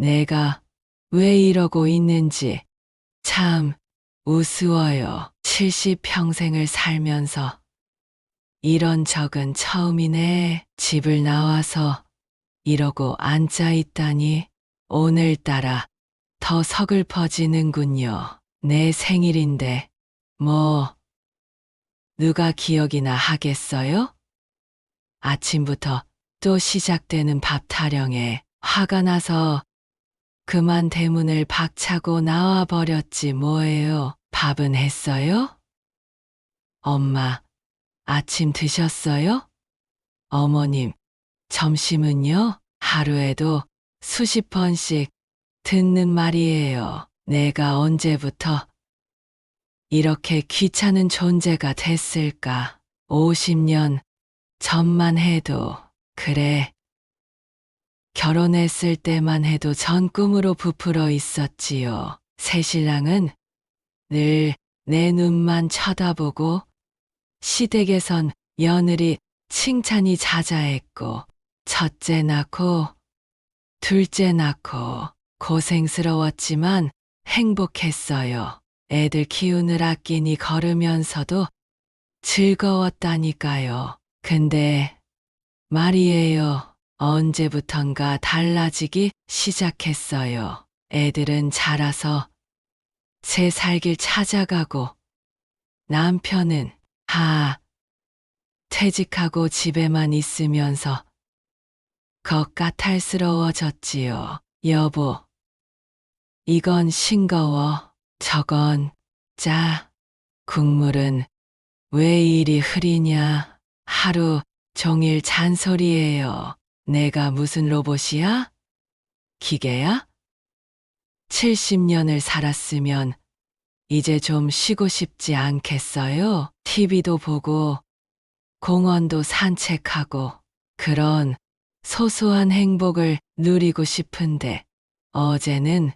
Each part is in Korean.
내가 왜 이러고 있는지 참 우스워요. 70평생을 살면서 이런 적은 처음이네. 집을 나와서 이러고 앉아 있다니 오늘따라 더 서글퍼지는군요. 내 생일인데 뭐 누가 기억이나 하겠어요? 아침부터 또 시작되는 밥 타령에 화가 나서 그만 대문을 박차고 나와 버렸지 뭐예요. 밥은 했어요? 엄마, 아침 드셨어요? 어머님, 점심은요? 하루에도 수십 번씩 듣는 말이에요. 내가 언제부터 이렇게 귀찮은 존재가 됐을까? 50년 전만 해도 그래. 결혼했을 때만 해도 전 꿈으로 부풀어 있었지요. 새신랑은 늘 내 눈만 쳐다보고 시댁에선 며느리 칭찬이 자자했고 첫째 낳고 둘째 낳고 고생스러웠지만 행복했어요. 애들 키우느라 끼니 걸으면서도 즐거웠다니까요. 근데 말이에요. 언제부턴가 달라지기 시작했어요. 애들은 자라서 제 살길 찾아가고 남편은 퇴직하고 집에만 있으면서 까탈스러워졌지요. 여보, 이건 싱거워. 저건 짜. 국물은 왜 이리 흐리냐. 하루 종일 잔소리예요. 내가 무슨 로봇이야? 기계야? 70년을 살았으면 이제 좀 쉬고 싶지 않겠어요? TV도 보고 공원도 산책하고 그런 소소한 행복을 누리고 싶은데 어제는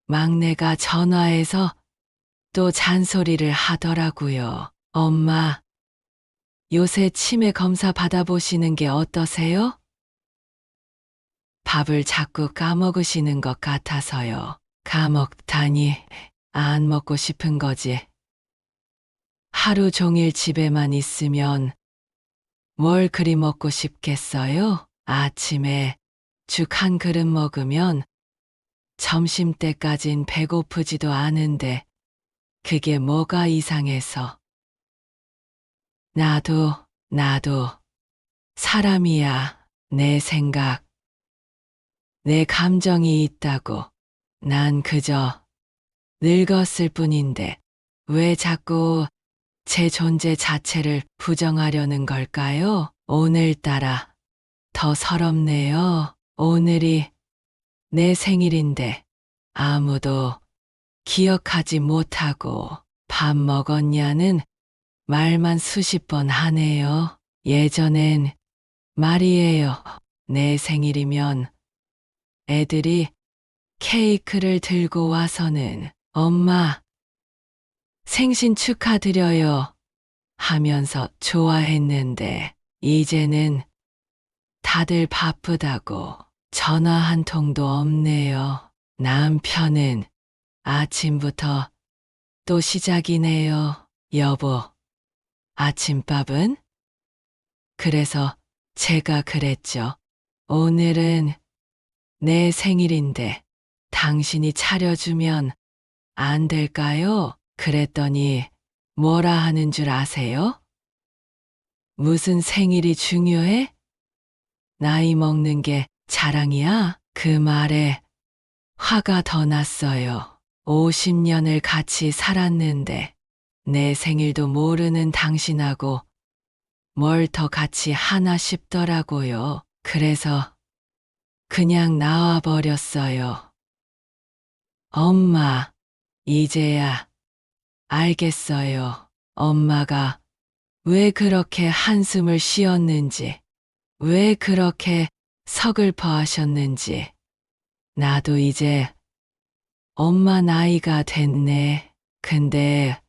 막내가 전화해서 또 잔소리를 하더라고요. 엄마, 요새 치매 검사 받아보시는 게 어떠세요? 밥을 자꾸 까먹으시는 것 같아서요. 까먹다니 안 먹고 싶은 거지. 하루 종일 집에만 있으면 뭘 그리 먹고 싶겠어요? 아침에 죽 한 그릇 먹으면 점심때까진 배고프지도 않은데 그게 뭐가 이상해서. 나도 사람이야. 내 생각, 내 감정이 있다고. 난 그저 늙었을 뿐인데 왜 자꾸 제 존재 자체를 부정하려는 걸까요? 오늘따라 더 서럽네요. 오늘이 내 생일인데 아무도 기억하지 못하고 밥 먹었냐는 말만 수십 번 하네요. 예전엔 말이에요. 내 생일이면 애들이 케이크를 들고 와서는 엄마, 생신 축하드려요 하면서 좋아했는데 이제는 다들 바쁘다고 전화 한 통도 없네요. 남편은 아침부터 또 시작이네요. 여보, 아침밥은? 그래서 제가 그랬죠. 오늘은 내 생일인데 당신이 차려주면 안 될까요? 그랬더니 뭐라 하는 줄 아세요? 무슨 생일이 중요해? 나이 먹는 게 자랑이야? 그 말에 화가 더 났어요. 50년을 같이 살았는데 내 생일도 모르는 당신하고 뭘 더 같이 하나 싶더라고요. 그래서 그냥 나와 버렸어요. 엄마, 이제야 알겠어요. 엄마가 왜 그렇게 한숨을 쉬었는지, 왜 그렇게 서글퍼 하셨는지. 나도 이제 엄마 나이가 됐네. 근데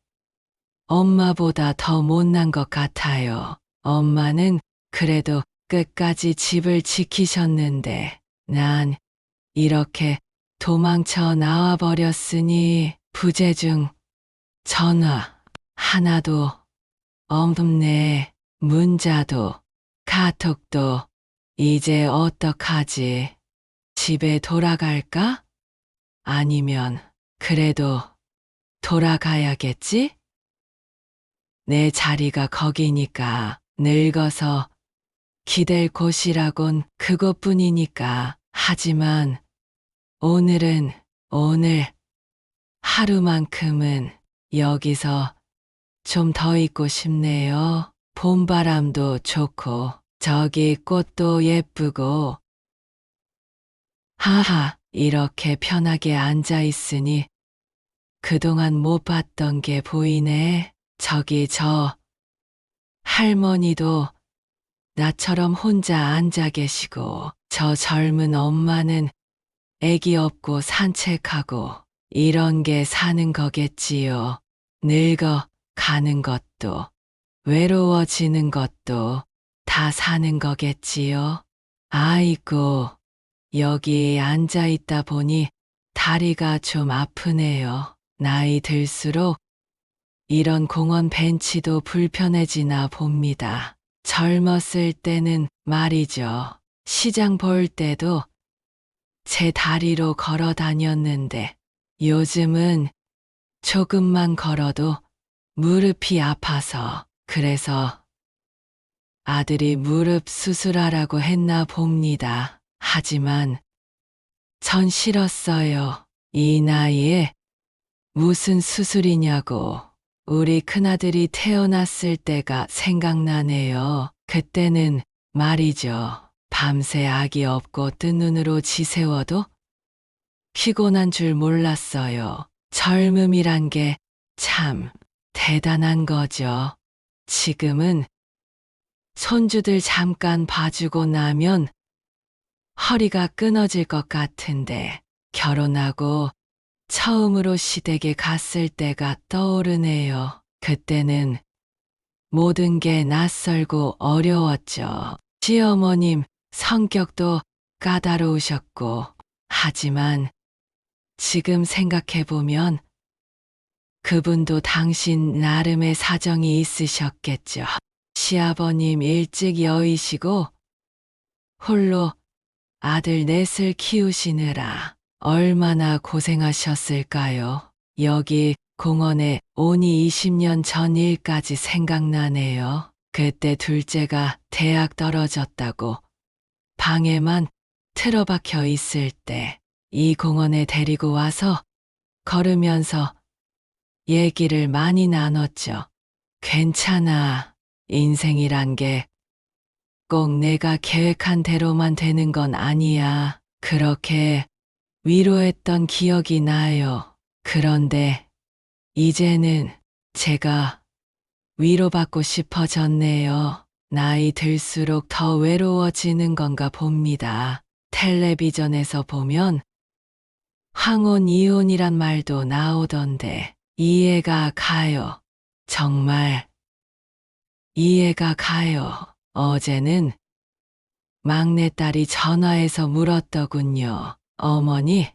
엄마보다 더 못난 것 같아요. 엄마는 그래도 끝까지 집을 지키셨는데 난 이렇게 도망쳐 나와버렸으니 부재중 전화 하나도 없네. 문자도 카톡도 이제 어떡하지? 집에 돌아갈까? 아니면 그래도 돌아가야겠지? 내 자리가 거기니까 늙어서 기댈 곳이라곤 그것뿐이니까. 하지만 오늘은 오늘 하루만큼은 여기서 좀 더 있고 싶네요. 봄바람도 좋고 저기 꽃도 예쁘고. 하하, 이렇게 편하게 앉아 있으니 그동안 못 봤던 게 보이네. 저기 저 할머니도 나처럼 혼자 앉아 계시고, 저 젊은 엄마는 애기 업고 산책하고, 이런 게 사는 거겠지요. 늙어 가는 것도, 외로워지는 것도 다 사는 거겠지요. 아이고, 여기에 앉아 있다 보니 다리가 좀 아프네요. 나이 들수록 이런 공원 벤치도 불편해지나 봅니다. 젊었을 때는 말이죠. 시장 볼 때도 제 다리로 걸어 다녔는데 요즘은 조금만 걸어도 무릎이 아파서, 그래서 아들이 무릎 수술하라고 했나 봅니다. 하지만 전 싫었어요. 이 나이에 무슨 수술이냐고. 우리 큰아들이 태어났을 때가 생각나네요. 그때는 말이죠. 밤새 아기 업고 뜬 눈으로 지새워도 피곤한 줄 몰랐어요. 젊음이란 게 참 대단한 거죠. 지금은 손주들 잠깐 봐주고 나면 허리가 끊어질 것 같은데, 결혼하고 처음으로 시댁에 갔을 때가 떠오르네요. 그때는 모든 게 낯설고 어려웠죠. 시어머님 성격도 까다로우셨고, 하지만 지금 생각해보면 그분도 당신 나름의 사정이 있으셨겠죠. 시아버님 일찍 여의시고 홀로 아들 넷을 키우시느라 얼마나 고생하셨을까요? 여기 공원에 오니 20년 전 일까지 생각나네요. 그때 둘째가 대학 떨어졌다고 방에만 틀어박혀 있을 때 이 공원에 데리고 와서 걸으면서 얘기를 많이 나눴죠. 괜찮아. 인생이란 게 꼭 내가 계획한 대로만 되는 건 아니야. 그렇게 위로했던 기억이 나요. 그런데 이제는 제가 위로받고 싶어졌네요. 나이 들수록 더 외로워지는 건가 봅니다. 텔레비전에서 보면 황혼 이혼이란 말도 나오던데 이해가 가요. 정말 이해가 가요. 어제는 막내딸이 전화해서 물었더군요. 어머니,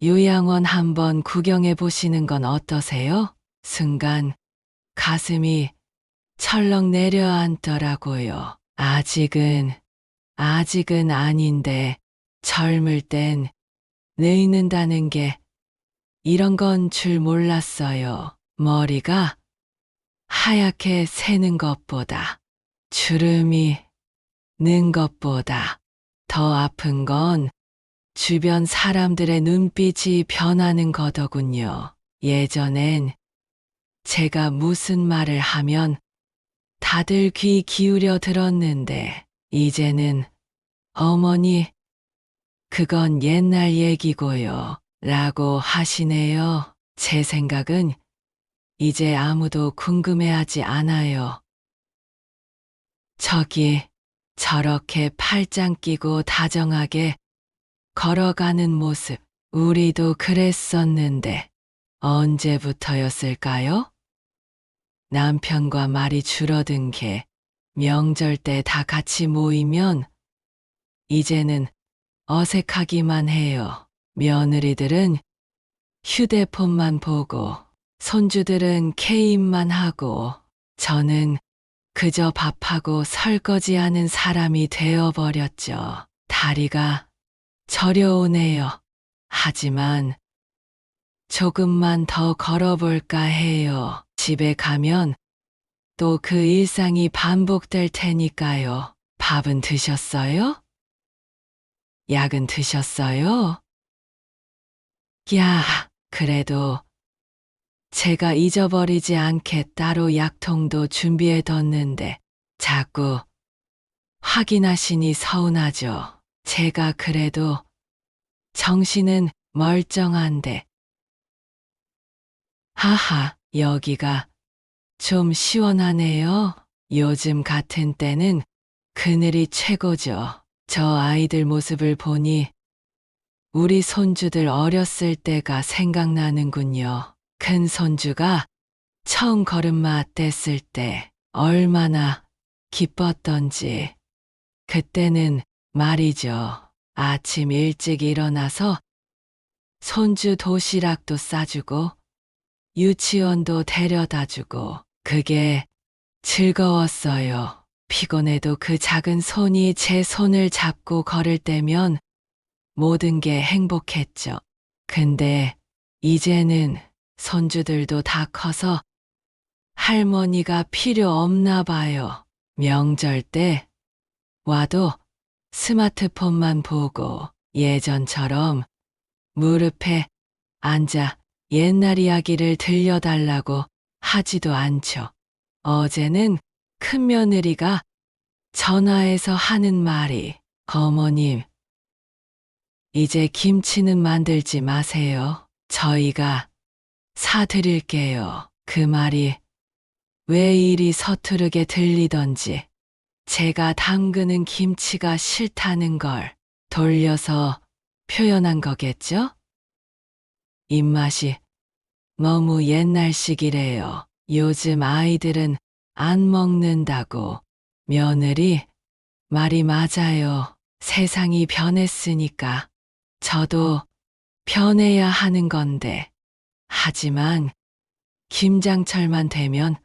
요양원 한번 구경해 보시는 건 어떠세요? 순간 가슴이 철렁 내려앉더라고요. 아직은 아닌데 젊을 땐 늙는다는 게 이런 건 줄 몰랐어요. 머리가 하얗게 새는 것보다, 주름이 는 것보다 더 아픈 건 주변 사람들의 눈빛이 변하는 거더군요. 예전엔 제가 무슨 말을 하면 다들 귀 기울여 들었는데 이제는 어머니, 그건 옛날 얘기고요. 라고 하시네요. 제 생각은 이제 아무도 궁금해하지 않아요. 저기 저렇게 팔짱 끼고 다정하게 걸어가는 모습, 우리도 그랬었는데 언제부터였을까요? 남편과 말이 줄어든 게 명절 때 다 같이 모이면 이제는 어색하기만 해요. 며느리들은 휴대폰만 보고 손주들은 게임만 하고 저는 그저 밥하고 설거지하는 사람이 되어버렸죠. 다리가 저려오네요. 하지만 조금만 더 걸어볼까 해요. 집에 가면 또 그 일상이 반복될 테니까요. 밥은 드셨어요? 약은 드셨어요? 야, 그래도 제가 잊어버리지 않게 따로 약통도 준비해뒀는데 자꾸 확인하시니 서운하죠. 제가 그래도 정신은 멀쩡한데. 하하, 여기가 좀 시원하네요. 요즘 같은 때는 그늘이 최고죠. 저 아이들 모습을 보니 우리 손주들 어렸을 때가 생각나는군요. 큰 손주가 처음 걸음마 뗐을 때 얼마나 기뻤던지. 그때는 말이죠. 아침 일찍 일어나서 손주 도시락도 싸주고 유치원도 데려다주고 그게 즐거웠어요. 피곤해도 그 작은 손이 제 손을 잡고 걸을 때면 모든 게 행복했죠. 근데 이제는 손주들도 다 커서 할머니가 필요 없나 봐요. 명절 때 와도 스마트폰만 보고 예전처럼 무릎에 앉아 옛날 이야기를 들려달라고 하지도 않죠. 어제는 큰며느리가 전화해서 하는 말이 어머님, 이제 김치는 만들지 마세요. 저희가 사드릴게요. 그 말이 왜 이리 서투르게 들리던지 제가 담그는 김치가 싫다는 걸 돌려서 표현한 거겠죠? 입맛이 너무 옛날식이래요. 요즘 아이들은 안 먹는다고. 며느리 말이 맞아요. 세상이 변했으니까 저도 변해야 하는 건데. 하지만 김장철만 되면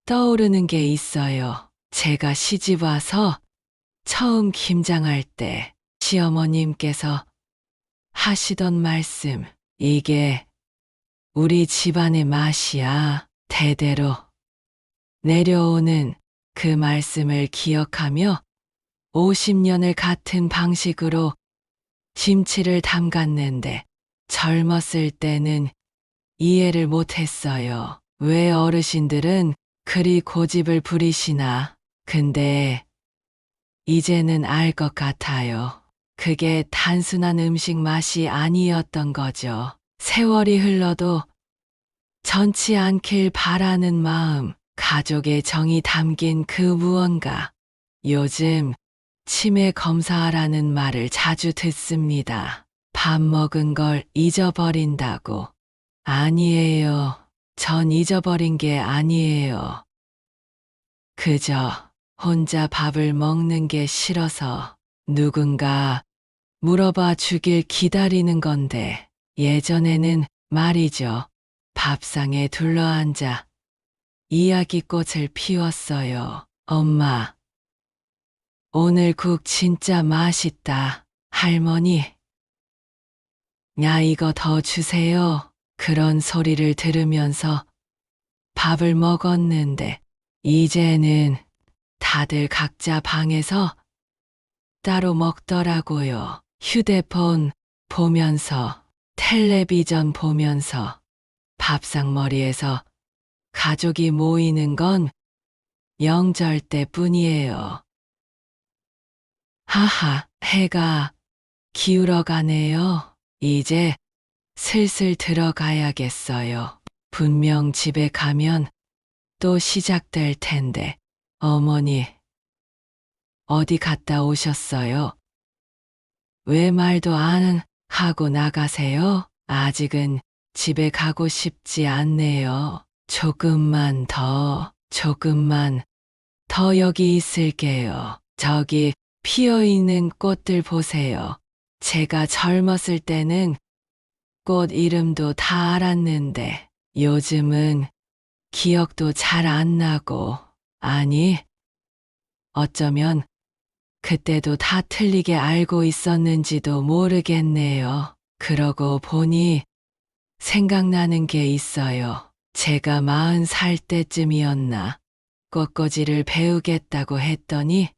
떠오르는 게 있어요. 제가 시집 와서 처음 김장할 때 시어머님께서 하시던 말씀, 이게 우리 집안의 맛이야. 대대로 내려오는 그 말씀을 기억하며 50년을 같은 방식으로 김치를 담갔는데 젊었을 때는 이해를 못했어요. 왜 어르신들은 그리 고집을 부리시나. 근데 이제는 알 것 같아요. 그게 단순한 음식 맛이 아니었던 거죠. 세월이 흘러도 전치 않길 바라는 마음, 가족의 정이 담긴 그 무언가. 요즘 치매 검사하라는 말을 자주 듣습니다. 밥 먹은 걸 잊어버린다고. 아니에요. 전 잊어버린 게 아니에요. 그저 혼자 밥을 먹는 게 싫어서 누군가 물어봐 주길 기다리는 건데 예전에는 말이죠. 밥상에 둘러앉아 이야기꽃을 피웠어요. 엄마, 오늘 국 진짜 맛있다. 할머니, 야 이거 더 주세요. 그런 소리를 들으면서 밥을 먹었는데 이제는 다들 각자 방에서 따로 먹더라고요. 휴대폰 보면서, 텔레비전 보면서 밥상머리에서 가족이 모이는 건 명절 때뿐이에요. 하하, 해가 기울어 가네요. 이제 슬슬 들어가야겠어요. 분명 집에 가면 또 시작될 텐데. 어머니, 어디 갔다 오셨어요? 왜 말도 안 하고 나가세요? 아직은 집에 가고 싶지 않네요. 조금만 더 여기 있을게요. 저기 피어있는 꽃들 보세요. 제가 젊었을 때는 꽃 이름도 다 알았는데 요즘은 기억도 잘 안 나고, 아니, 어쩌면 그때도 다 틀리게 알고 있었는지도 모르겠네요. 그러고 보니 생각나는 게 있어요. 제가 40살 때쯤이었나 꽃꽂이를 배우겠다고 했더니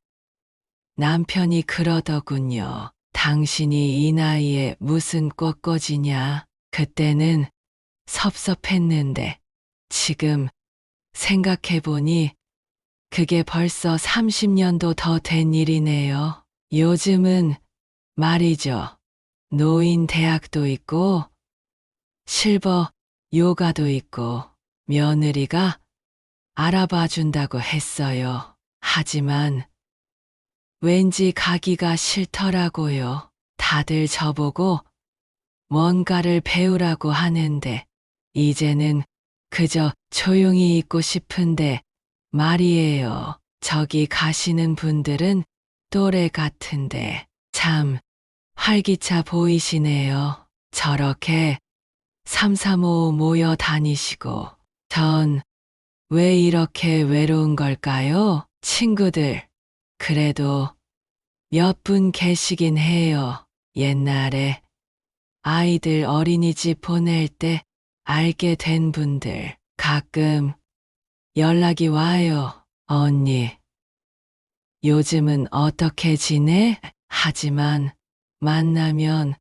남편이 그러더군요. 당신이 이 나이에 무슨 꽃꽂이냐. 그때는 섭섭했는데 지금 생각해보니 그게 벌써 30년도 더 된 일이네요. 요즘은 말이죠. 노인 대학도 있고 실버 요가도 있고 며느리가 알아봐 준다고 했어요. 하지만 왠지 가기가 싫더라고요. 다들 저보고 뭔가를 배우라고 하는데 이제는 그저 조용히 있고 싶은데 말이에요. 저기 가시는 분들은 또래 같은데 참 활기차 보이시네요. 저렇게 삼삼오오 모여 다니시고 전 왜 이렇게 외로운 걸까요? 친구들 그래도 몇 분 계시긴 해요. 옛날에 아이들 어린이집 보낼 때 알게 된 분들 가끔 연락이 와요. 언니, 요즘은 어떻게 지내? 하지만 만나면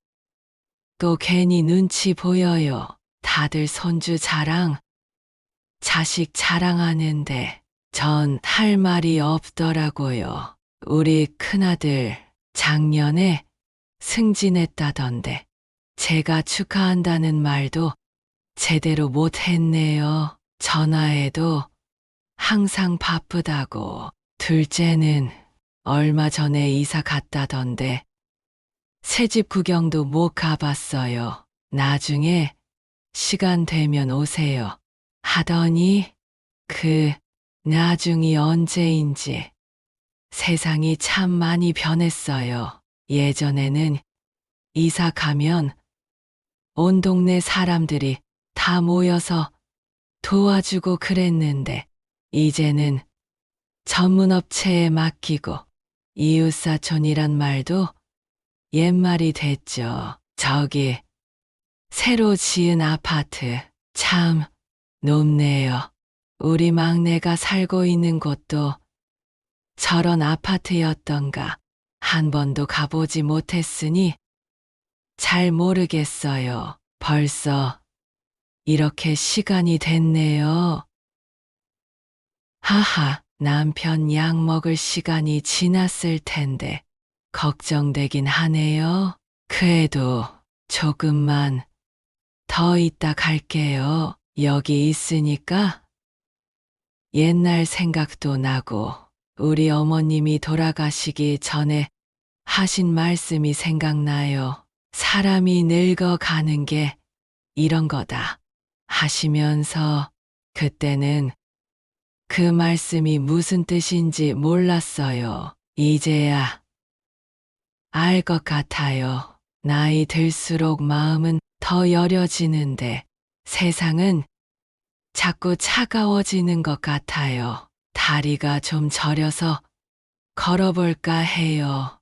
또 괜히 눈치 보여요. 다들 손주 자랑, 자식 자랑하는데 전 할 말이 없더라고요. 우리 큰아들 작년에 승진했다던데 제가 축하한다는 말도 제대로 못했네요. 전화해도 항상 바쁘다고. 둘째는 얼마 전에 이사 갔다던데 새집 구경도 못 가봤어요. 나중에 시간 되면 오세요. 하더니 그 나중이 언제인지 세상이 참 많이 변했어요. 예전에는 이사 가면 온 동네 사람들이 다 모여서 도와주고 그랬는데 이제는 전문업체에 맡기고 이웃사촌이란 말도 옛말이 됐죠. 저기 새로 지은 아파트 참 높네요. 우리 막내가 살고 있는 곳도 저런 아파트였던가 한 번도 가보지 못했으니 잘 모르겠어요. 벌써 이렇게 시간이 됐네요. 하하, 남편 약 먹을 시간이 지났을 텐데 걱정되긴 하네요. 그래도 조금만 더 있다 갈게요. 여기 있으니까 옛날 생각도 나고 우리 어머님이 돌아가시기 전에 하신 말씀이 생각나요. 사람이 늙어가는 게 이런 거다 하시면서 그때는 그 말씀이 무슨 뜻인지 몰랐어요. 이제야 알 것 같아요. 나이 들수록 마음은 더 여려지는데 세상은 자꾸 차가워지는 것 같아요. 다리가 좀 저려서 걸어볼까 해요.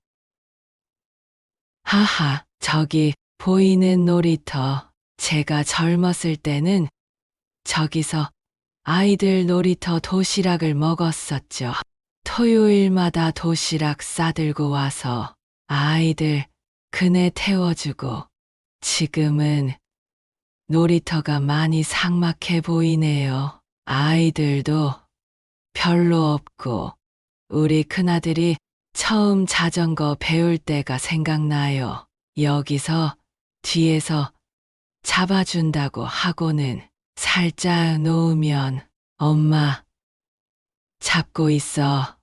하하, 저기 보이는 놀이터. 제가 젊었을 때는 저기서 아이들 놀이터 도시락을 먹었었죠. 토요일마다 도시락 싸들고 와서 아이들 그네 태워주고 지금은 놀이터가 많이 삭막해 보이네요. 아이들도 별로 없고 우리 큰아들이 처음 자전거 배울 때가 생각나요. 여기서 뒤에서 잡아준다고 하고는 살짝 놓으면 엄마 잡고 있어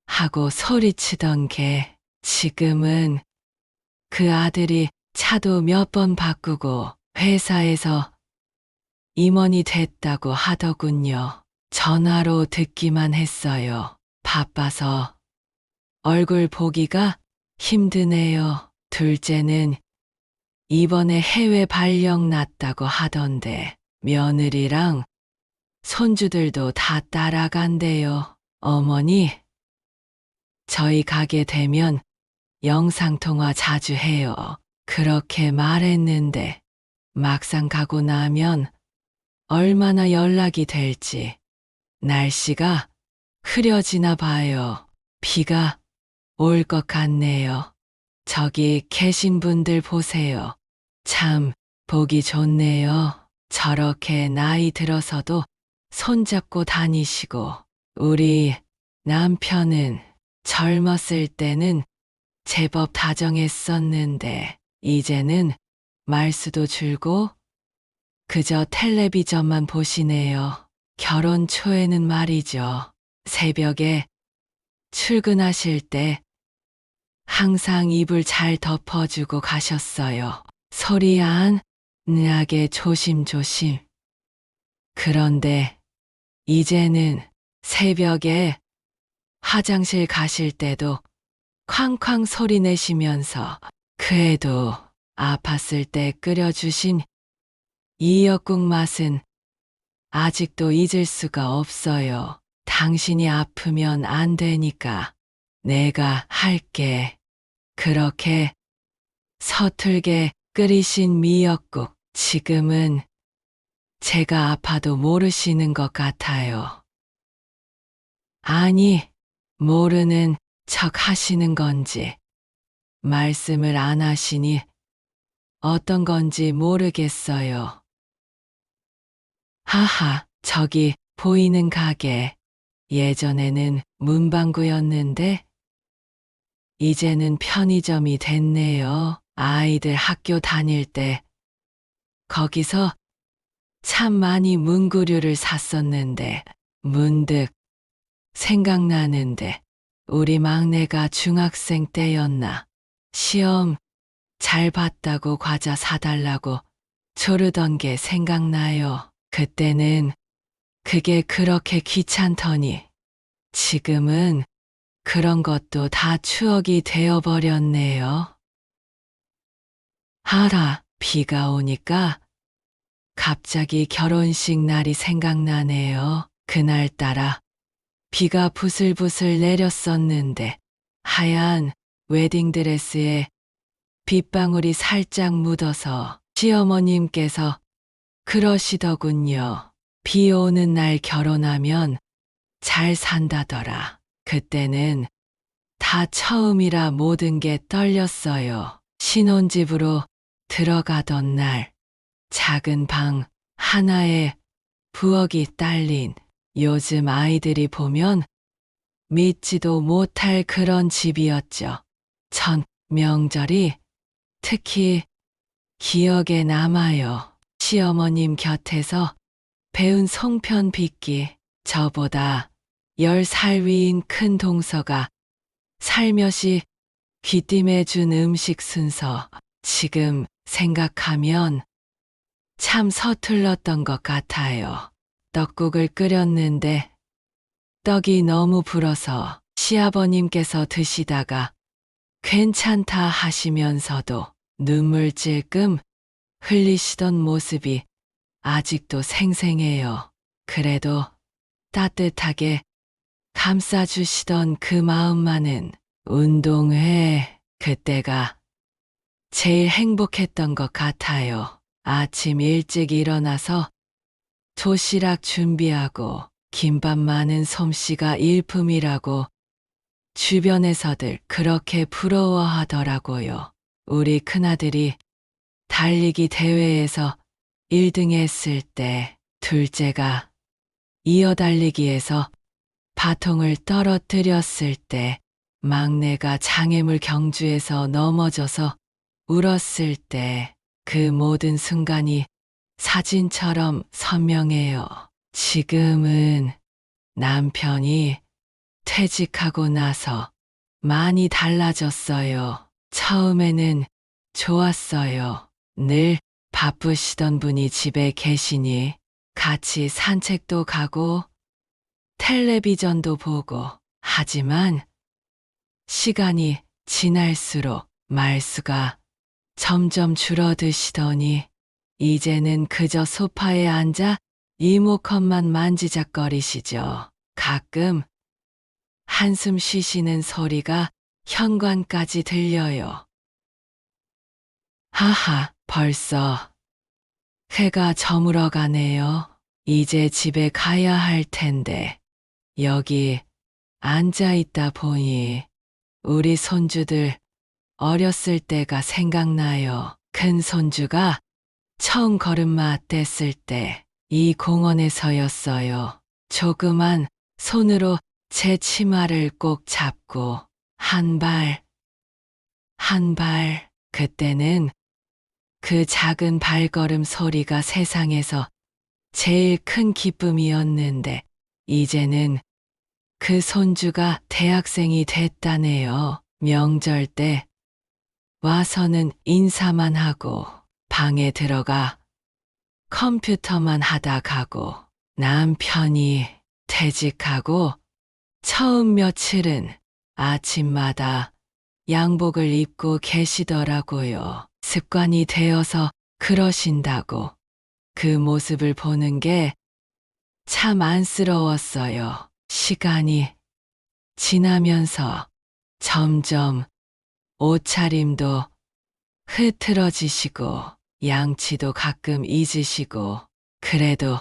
하고 소리치던 게 지금은 그 아들이 차도 몇 번 바꾸고 회사에서 임원이 됐다고 하더군요. 전화로 듣기만 했어요. 바빠서 얼굴 보기가 힘드네요. 둘째는 이번에 해외 발령 났다고 하던데 며느리랑 손주들도 다 따라간대요. 어머니, 저희 가게 되면 영상통화 자주 해요. 그렇게 말했는데 막상 가고 나면 얼마나 연락이 될지. 날씨가 흐려지나 봐요. 비가 올 것 같네요. 저기 계신 분들 보세요. 참 보기 좋네요. 저렇게 나이 들어서도 손잡고 다니시고, 우리 남편은 젊었을 때는 제법 다정했었는데 이제는 말수도 줄고 그저 텔레비전만 보시네요. 결혼 초에는 말이죠. 새벽에 출근하실 때 항상 이불 잘 덮어주고 가셨어요. 소리 안 나게 조심조심. 그런데 이제는 새벽에 화장실 가실 때도 쾅쾅 소리 내시면서, 그래도 아팠을 때 끓여주신 이역국 맛은 아직도 잊을 수가 없어요. 당신이 아프면 안 되니까 내가 할게. 그렇게 서툴게 끓이신 미역국, 지금은 제가 아파도 모르시는 것 같아요. 아니, 모르는 척 하시는 건지 말씀을 안 하시니 어떤 건지 모르겠어요. 하하, 저기 보이는 가게, 예전에는 문방구였는데 이제는 편의점이 됐네요. 아이들 학교 다닐 때 거기서 참 많이 문구류를 샀었는데 문득 생각나는데, 우리 막내가 중학생 때였나 시험 잘 봤다고 과자 사달라고 조르던 게 생각나요. 그때는 그게 그렇게 귀찮더니 지금은 그런 것도 다 추억이 되어버렸네요. 하라, 비가 오니까 갑자기 결혼식 날이 생각나네요. 그날따라 비가 부슬부슬 내렸었는데 하얀 웨딩드레스에 빗방울이 살짝 묻어서 시어머님께서 그러시더군요. 비 오는 날 결혼하면 잘 산다더라. 그때는 다 처음이라 모든 게 떨렸어요. 신혼집으로 들어가던 날, 작은 방 하나에 부엌이 딸린, 요즘 아이들이 보면 믿지도 못할 그런 집이었죠. 첫 명절이 특히 기억에 남아요. 시어머님 곁에서 배운 송편 빚기, 저보다 10살 위인 큰 동서가 살며시 귀띔해준 음식 순서, 지금 생각하면 참 서툴렀던 것 같아요. 떡국을 끓였는데 떡이 너무 불어서 시아버님께서 드시다가 괜찮다 하시면서도 눈물 찔끔 흘리시던 모습이 아직도 생생해요. 그래도 따뜻하게 감싸주시던 그 마음만은, 운동회, 그때가 제일 행복했던 것 같아요. 아침 일찍 일어나서 도시락 준비하고 김밥 많은 솜씨가 일품이라고 주변에서들 그렇게 부러워하더라고요. 우리 큰아들이 달리기 대회에서 1등 했을 때 둘째가 이어달리기에서 바통을 떨어뜨렸을 때, 막내가 장애물 경주에서 넘어져서 울었을 때, 그 모든 순간이 사진처럼 선명해요. 지금은 남편이 퇴직하고 나서 많이 달라졌어요. 처음에는 좋았어요. 늘 바쁘시던 분이 집에 계시니 같이 산책도 가고 텔레비전도 보고. 하지만 시간이 지날수록 말수가 점점 줄어드시더니 이제는 그저 소파에 앉아 리모컨만 만지작거리시죠. 가끔 한숨 쉬시는 소리가 현관까지 들려요. 하하, 벌써 해가 저물어 가네요. 이제 집에 가야 할 텐데 여기 앉아 있다 보니 우리 손주들 어렸을 때가 생각나요. 큰 손주가 처음 걸음마 뗐을 때 이 공원에서였어요. 조그만 손으로 제 치마를 꼭 잡고 한 발, 한 발, 그때는 그 작은 발걸음 소리가 세상에서 제일 큰 기쁨이었는데 이제는 그 손주가 대학생이 됐다네요. 명절 때 와서는 인사만 하고 방에 들어가 컴퓨터만 하다 가고 남편이 퇴직하고 처음 며칠은 아침마다 양복을 입고 계시더라고요. 습관이 되어서 그러신다고 그 모습을 보는 게 참 안쓰러웠어요. 시간이 지나면서 점점 옷차림도 흐트러지시고 양치도 가끔 잊으시고 그래도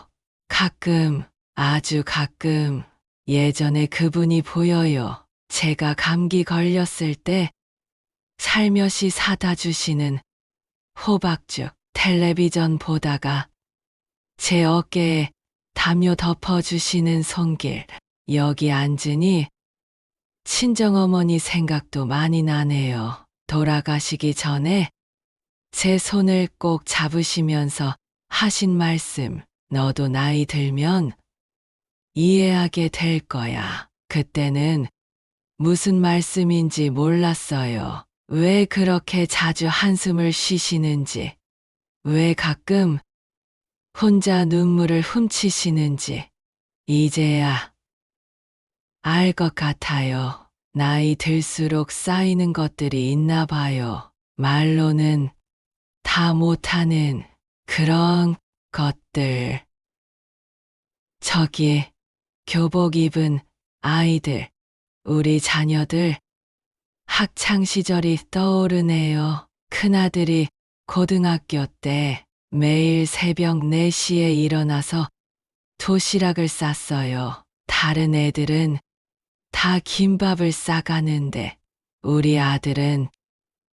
가끔 아주 가끔 예전에 그분이 보여요. 제가 감기 걸렸을 때 살며시 사다 주시는 호박죽 텔레비전 보다가 제 어깨에 담요 덮어주시는 손길 여기 앉으니 친정어머니 생각도 많이 나네요. 돌아가시기 전에 제 손을 꼭 잡으시면서 하신 말씀, 너도 나이 들면 이해하게 될 거야. 그때는 무슨 말씀인지 몰랐어요. 왜 그렇게 자주 한숨을 쉬시는지, 왜 가끔 혼자 눈물을 훔치시는지, 이제야 알 것 같아요. 나이 들수록 쌓이는 것들이 있나 봐요. 말로는 다 못하는 그런 것들. 저기 교복 입은 아이들, 우리 자녀들 학창 시절이 떠오르네요. 큰아들이 고등학교 때 매일 새벽 4시에 일어나서 도시락을 쌌어요. 다른 애들은 다 김밥을 싸가는데 우리 아들은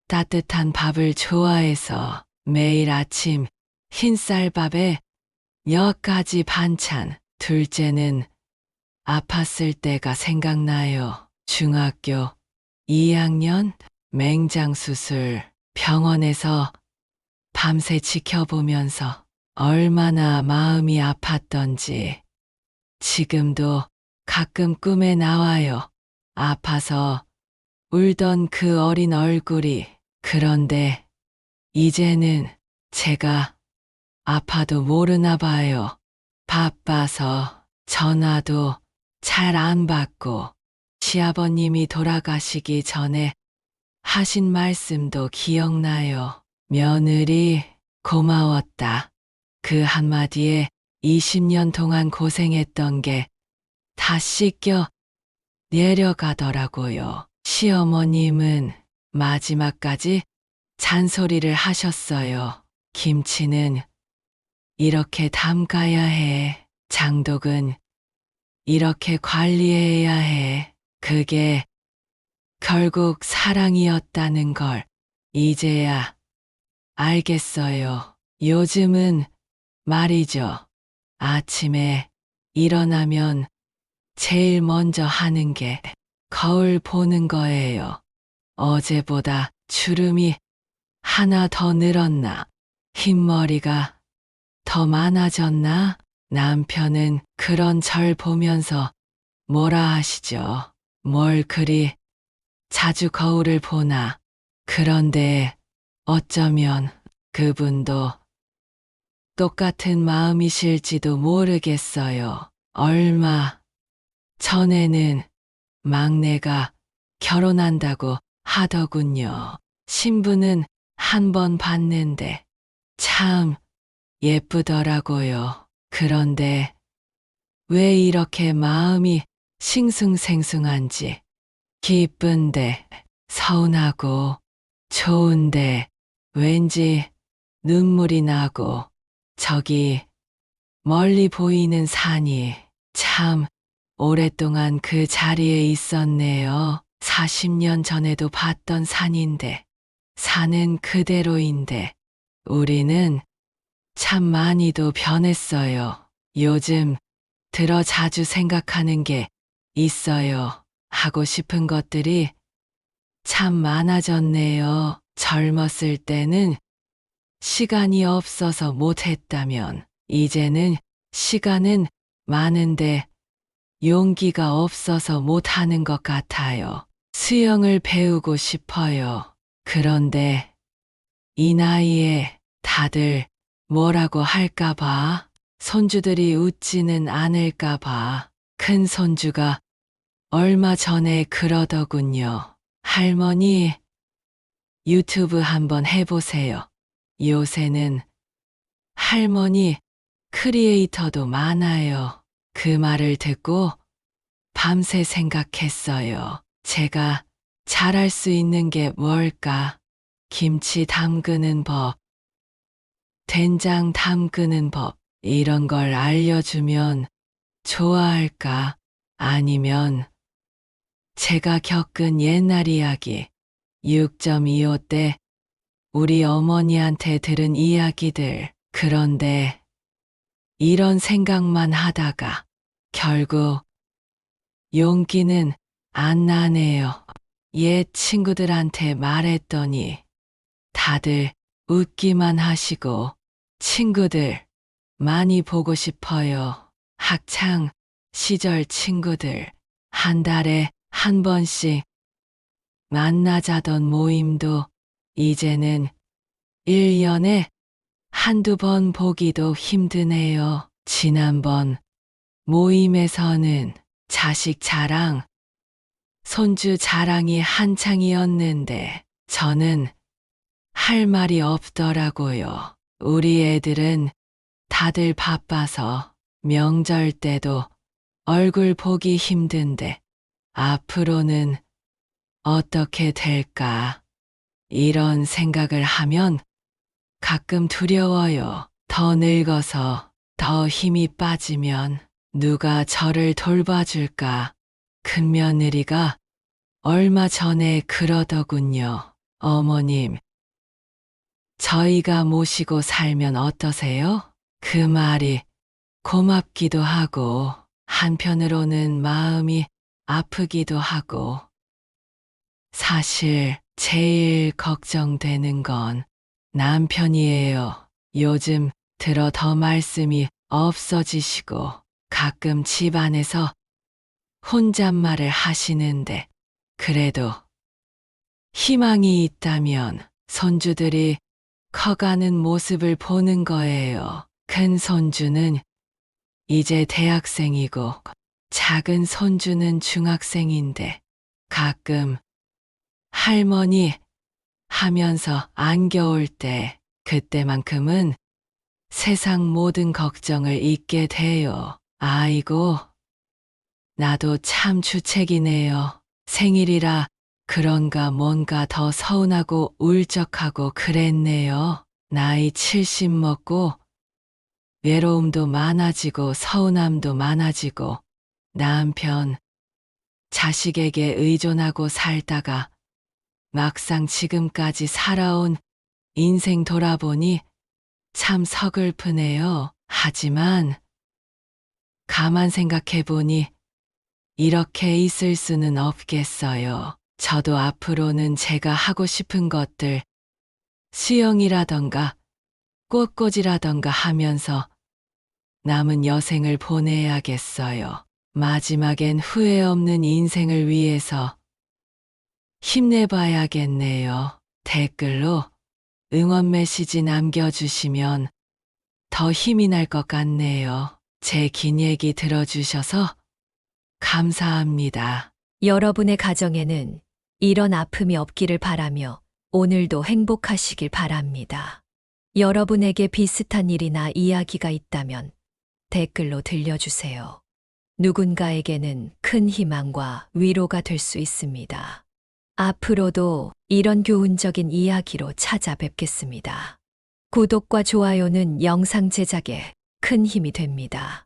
따뜻한 밥을 좋아해서 매일 아침 흰쌀밥에 몇 가지 반찬. 둘째는 아팠을 때가 생각나요. 중학교 2학년 맹장수술 병원에서 밤새 지켜보면서 얼마나 마음이 아팠던지 지금도 가끔 꿈에 나와요. 아파서 울던 그 어린 얼굴이. 그런데 이제는 제가 아파도 모르나 봐요. 바빠서 전화도 잘 안 받고 시아버님이 돌아가시기 전에 하신 말씀도 기억나요. 며느리 고마웠다. 그 한마디에 20년 동안 고생했던 게 다 씻겨 내려가더라고요. 시어머님은 마지막까지 잔소리를 하셨어요. 김치는 이렇게 담가야 해. 장독은 이렇게 관리해야 해. 그게 결국 사랑이었다는 걸 이제야 알겠어요. 요즘은 말이죠. 아침에 일어나면 제일 먼저 하는 게 거울 보는 거예요. 어제보다 주름이 하나 더 늘었나? 흰머리가 더 많아졌나? 남편은 그런 절 보면서 뭐라 하시죠? 뭘 그리 자주 거울을 보나? 그런데 어쩌면 그분도 똑같은 마음이실지도 모르겠어요. 얼마 전에는 막내가 결혼한다고 하더군요. 신부는 한 번 봤는데 참 예쁘더라고요. 그런데 왜 이렇게 마음이 싱숭생숭한지, 기쁜데 서운하고 좋은데 왠지 눈물이 나고, 저기 멀리 보이는 산이 참 오랫동안 그 자리에 있었네요. 40년 전에도 봤던 산인데, 산은 그대로인데, 우리는 참 많이도 변했어요. 요즘 들어 자주 생각하는 게 있어요. 하고 싶은 것들이 참 많아졌네요. 젊었을 때는 시간이 없어서 못했다면, 이제는 시간은 많은데 용기가 없어서 못하는 것 같아요. 수영을 배우고 싶어요. 그런데 이 나이에 다들 뭐라고 할까봐, 손주들이 웃지는 않을까봐. 큰 손주가 얼마 전에 그러더군요. 할머니, 유튜브 한번 해보세요. 요새는 할머니 크리에이터도 많아요. 그 말을 듣고 밤새 생각했어요. 제가 잘할 수 있는 게 뭘까? 김치 담그는 법, 된장 담그는 법, 이런 걸 알려주면 좋아할까? 아니면 제가 겪은 옛날 이야기, 6.25 때 우리 어머니한테 들은 이야기들. 그런데 이런 생각만 하다가 결국 용기는 안 나네요. 옛 친구들한테 말했더니 다들 웃기만 하시고, 친구들 많이 보고 싶어요. 학창 시절 친구들 한 달에 한 번씩 만나자던 모임도 이제는 1년에 한두 번 보기도 힘드네요. 지난번 모임에서는 자식 자랑, 손주 자랑이 한창이었는데 저는 할 말이 없더라고요. 우리 애들은 다들 바빠서 명절 때도 얼굴 보기 힘든데 앞으로는 어떻게 될까? 이런 생각을 하면 가끔 두려워요. 더 늙어서 더 힘이 빠지면 누가 저를 돌봐줄까? 큰며느리가 얼마 전에 그러더군요. 어머님, 저희가 모시고 살면 어떠세요? 그 말이 고맙기도 하고 한편으로는 마음이 아프기도 하고, 사실 제일 걱정되는 건 남편이에요. 요즘 들어 더 말씀이 없어지시고 가끔 집안에서 혼잣말을 하시는데, 그래도 희망이 있다면 손주들이 커가는 모습을 보는 거예요. 큰 손주는 이제 대학생이고 작은 손주는 중학생인데 가끔 할머니 하면서 안겨올 때, 그때만큼은 세상 모든 걱정을 잊게 돼요. 아이고, 나도 참 주책이네요. 생일이라 그런가 뭔가 더 서운하고 울적하고 그랬네요. 나이 70 먹고 외로움도 많아지고 서운함도 많아지고, 남편, 자식에게 의존하고 살다가 막상 지금까지 살아온 인생 돌아보니 참 서글프네요. 하지만 가만 생각해보니 이렇게 있을 수는 없겠어요. 저도 앞으로는 제가 하고 싶은 것들, 수영이라던가 꽃꽂이라던가 하면서 남은 여생을 보내야겠어요. 마지막엔 후회 없는 인생을 위해서 힘내봐야겠네요. 댓글로 응원 메시지 남겨주시면 더 힘이 날 것 같네요. 제 긴 얘기 들어주셔서 감사합니다. 여러분의 가정에는 이런 아픔이 없기를 바라며 오늘도 행복하시길 바랍니다. 여러분에게 비슷한 일이나 이야기가 있다면 댓글로 들려주세요. 누군가에게는 큰 희망과 위로가 될 수 있습니다. 앞으로도 이런 교훈적인 이야기로 찾아뵙겠습니다. 구독과 좋아요는 영상 제작에 큰 힘이 됩니다.